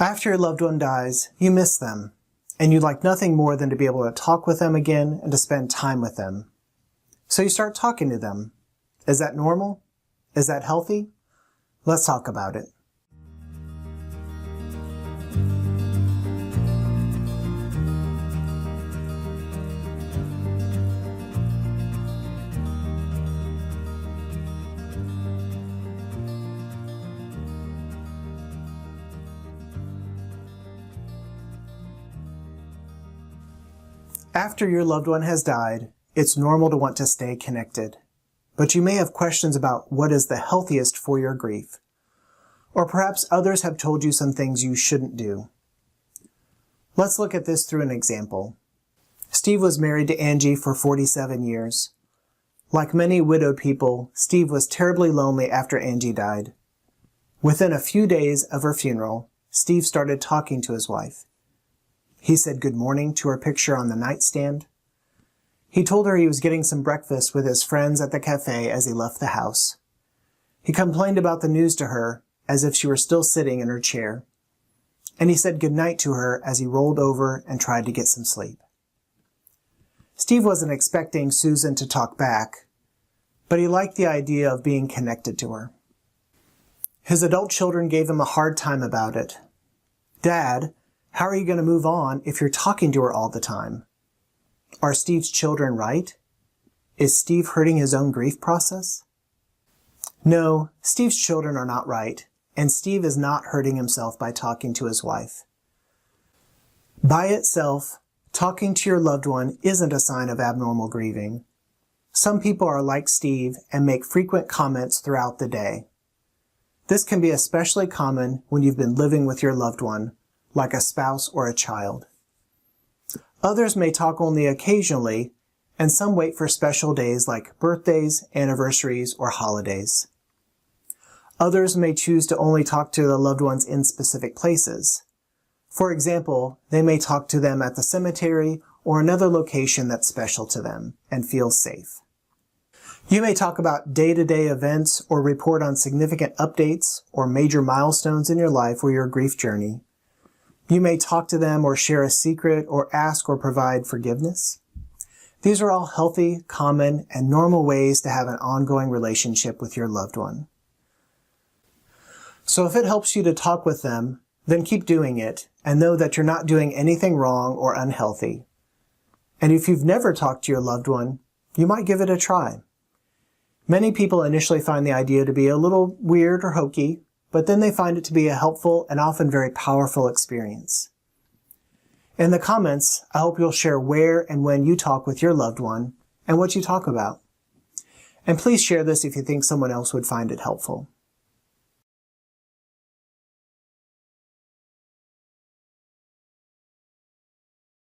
After your loved one dies, you miss them, and you'd like nothing more than to be able to talk with them again and to spend time with them. So you start talking to them. Is that normal? Is that healthy? Let's talk about it. After your loved one has died, it's normal to want to stay connected. But you may have questions about what is the healthiest for your grief. Or perhaps others have told you some things you shouldn't do. Let's look at this through an example. Steve was married to Angie for 47 years. Like many widowed people, Steve was terribly lonely after Angie died. Within a few days of her funeral, Steve started talking to his wife. He said good morning to her picture on the nightstand. He told her he was getting some breakfast with his friends at the cafe as he left the house. He complained about the news to her as if she were still sitting in her chair. And he said goodnight to her as he rolled over and tried to get some sleep. Steve wasn't expecting Susan to talk back, but he liked the idea of being connected to her. His adult children gave him a hard time about it. Dad, how are you going to move on if you're talking to her all the time? Are Steve's children right? Is Steve hurting his own grief process? No, Steve's children are not right, and Steve is not hurting himself by talking to his wife. By itself, talking to your loved one isn't a sign of abnormal grieving. Some people are like Steve and make frequent comments throughout the day. This can be especially common when you've been living with your loved one, like a spouse or a child. Others may talk only occasionally, and some wait for special days like birthdays, anniversaries, or holidays. Others may choose to only talk to their loved ones in specific places. For example, they may talk to them at the cemetery or another location that's special to them and feels safe. You may talk about day-to-day events or report on significant updates or major milestones in your life or your grief journey. You may talk to them or share a secret or ask or provide forgiveness. These are all healthy, common, and normal ways to have an ongoing relationship with your loved one. So if it helps you to talk with them, then keep doing it and know that you're not doing anything wrong or unhealthy. And if you've never talked to your loved one, you might give it a try. Many people initially find the idea to be a little weird or hokey, but then they find it to be a helpful and often very powerful experience. In the comments, I hope you'll share where and when you talk with your loved one and what you talk about. And please share this if you think someone else would find it helpful.